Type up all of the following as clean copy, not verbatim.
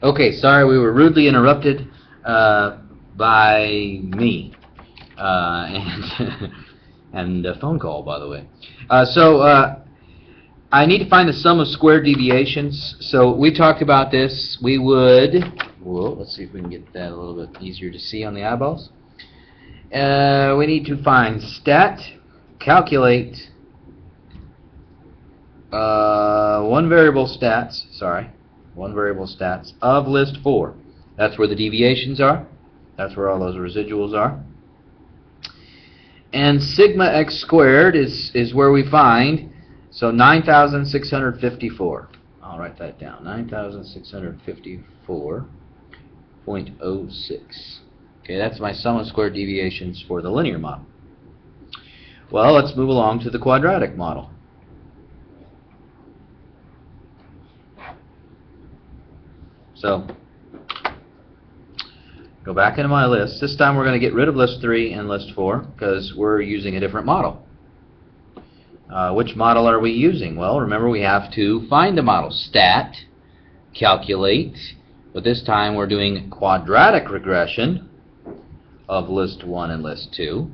Okay, sorry we were rudely interrupted by me and and a phone call, by the way. I need to find the sum of squared deviations. So we talked about this. We would, well, let's see if we can get that a little bit easier to see on the eyeballs. We need to find calculate one variable stats of list 4. That's where the deviations are. That's where all those residuals are. And sigma x squared is where we find, so 9,654. I'll write that down, 9,654.06. Okay, that's my sum of squared deviations for the linear model. Well, let's move along to the quadratic model. So, go back into my list. This time we're going to get rid of list 3 and list 4 because we're using a different model. Which model are we using? Well, remember we have to find the model. Stat, calculate, but this time we're doing quadratic regression of list 1 and list 2.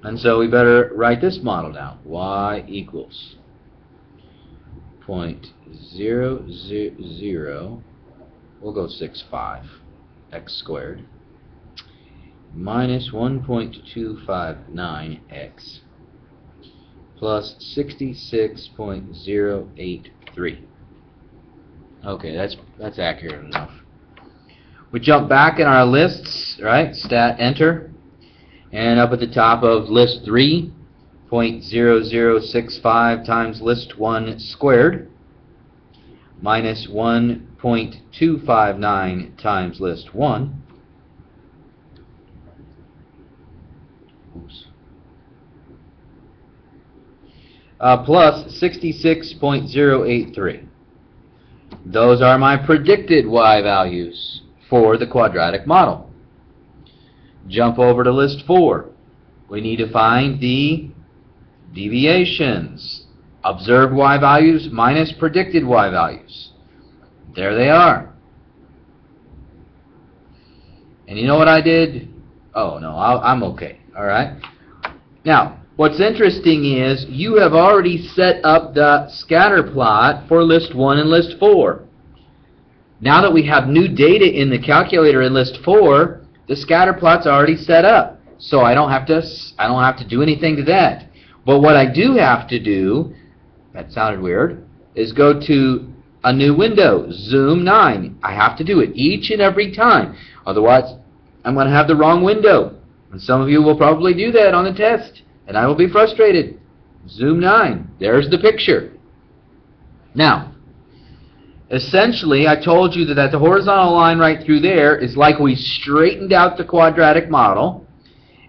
And so we better write this model down. Y equals 0.000, we'll go 65 x squared minus 1.259x plus 66.083. Okay, that's accurate enough. We jump back in our lists, right? Stat enter, and up at the top of list 3, 0.0065 times list 1 squared minus 1.259 times list 1. Oops. Plus 66.083. Those are my predicted y values for the quadratic model. Jump over to list 4. We need to find the deviations. Observed y values minus predicted y values. There they are. And you know what I did? Oh, no, I'm okay. All right. Now, what's interesting is you have already set up the scatter plot for list 1 and list 4. Now that we have new data in the calculator in list 4, the scatter plot's already set up. So I don't have to do anything to that. But what I do have to do, that sounded weird, is go to a new window, zoom 9. I have to do it each and every time. Otherwise, I'm going to have the wrong window. And some of you will probably do that on the test, and I will be frustrated. Zoom 9. There's the picture. Now, essentially, I told you that the horizontal line right through there is like we straightened out the quadratic model,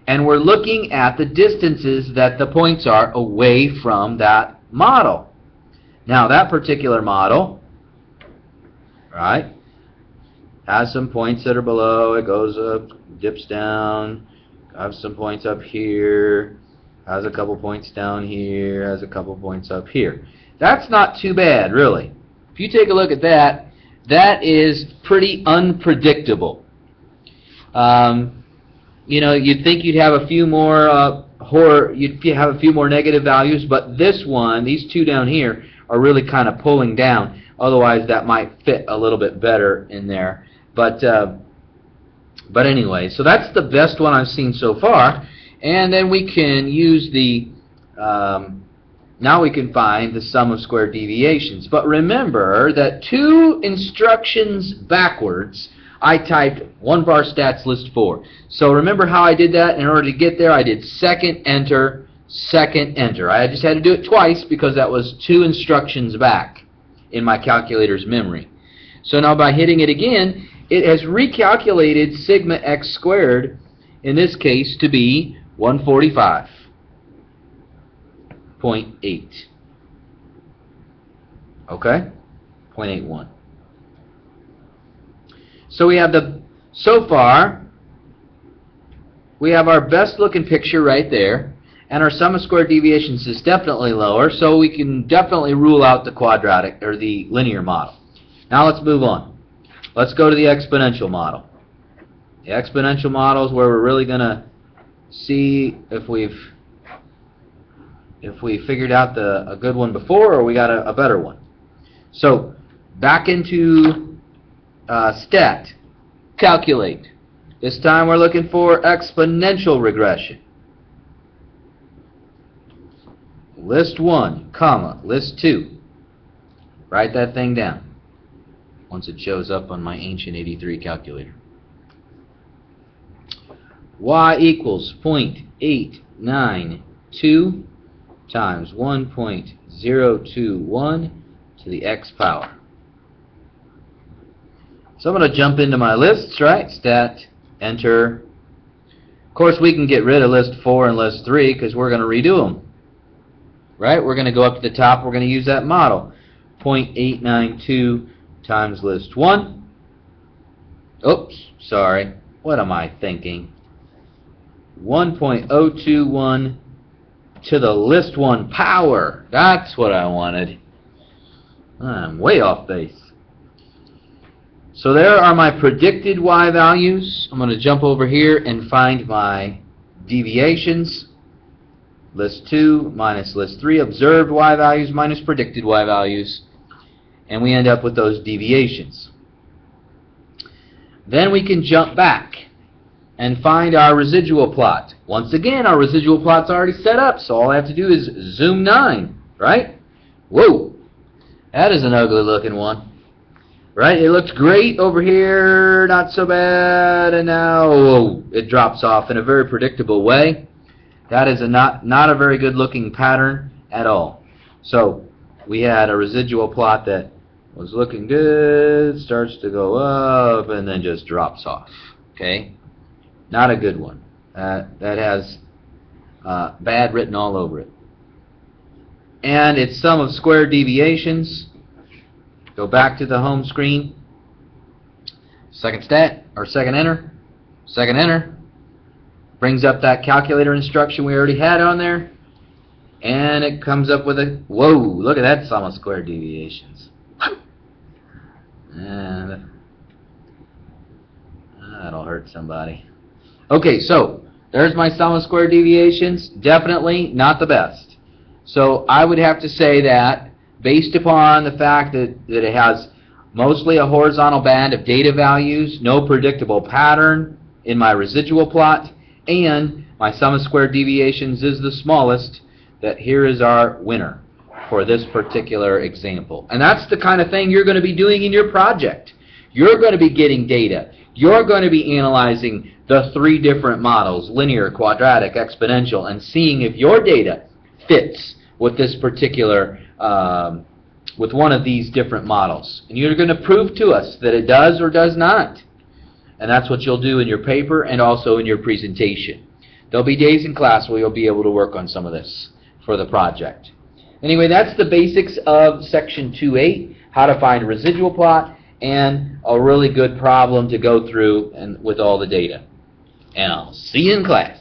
and we're looking at the distances that the points are away from that model. Now, that particular model, right, has some points that are below. It goes up, dips down, has some points up here, has a couple points down here, has a couple points up here. That's not too bad, really. If you take a look at that, that is pretty unpredictable. You know, you'd think you'd have a few more you'd have a few more negative values, but this one, these two down here, are really kind of pulling down. Otherwise, that might fit a little bit better in there. But anyway, so that's the best one I've seen so far. And then we can use the now we can find the sum of squared deviations. But remember that 2 instructions backwards, I typed 1 bar stats list 4. So remember how I did that? In order to get there, I did second enter, second enter. I just had to do it twice because that was 2 instructions back in my calculator's memory. So now by hitting it again, it has recalculated sigma x squared, in this case, to be 145.8. Okay? 0.81. So we have so far, we have our best looking picture right there. and our sum of squared deviations is definitely lower, so we can definitely rule out the quadratic or the linear model. Now let's move on. Let's go to the exponential model. The exponential model is where we're really going to see if we figured out a good one before, or we got a better one. So back into stat, calculate. This time we're looking for exponential regression. List 1, comma, list 2. Write that thing down once it shows up on my ancient 83 calculator. Y equals 0.892 times 1.021 to the x power. So I'm going to jump into my lists, right? Stat, enter. Of course, we can get rid of list 4 and list 3 because we're going to redo them. Right? We're going to go up to the top. We're going to use that model. 0.892 times list 1. Oops, sorry. What am I thinking? 1.021 to the list 1 power. That's what I wanted. I'm way off base. So there are my predicted y values. I'm going to jump over here and find my deviations. List 2 minus list 3, observed y values minus predicted y values. And we end up with those deviations. Then we can jump back and find our residual plot. Once again, our residual plot's already set up, so all I have to do is zoom 9, right? Whoa, that is an ugly looking one. Right? It looks great over here, not so bad, and now whoa, it drops off in a very predictable way. That is not a very good looking pattern at all. So we had a residual plot that was looking good, starts to go up, and then just drops off. Okay? Not a good one. That has bad written all over it. And its sum of squared deviations. Go back to the home screen. Second stat, or second enter. Second enter. Brings up that calculator instruction we already had on there. And it comes up with a, whoa, look at that sum of squared deviations. And that'll hurt somebody. Okay, so there's my sum of squared deviations. Definitely not the best. So I would have to say that based upon the fact that it has mostly a horizontal band of data values, no predictable pattern in my residual plot, and my sum of squared deviations is the smallest, that here is our winner for this particular example. And that's the kind of thing you're going to be doing in your project. You're going to be getting data. You're going to be analyzing the 3 different models, linear, quadratic, exponential, and seeing if your data fits with this particular, with one of these different models. And you're going to prove to us that it does or does not. And that's what you'll do in your paper and also in your presentation. There'll be days in class where you'll be able to work on some of this for the project. Anyway, that's the basics of section 2.8, how to find a residual plot, and a really good problem to go through and with all the data. And I'll see you in class.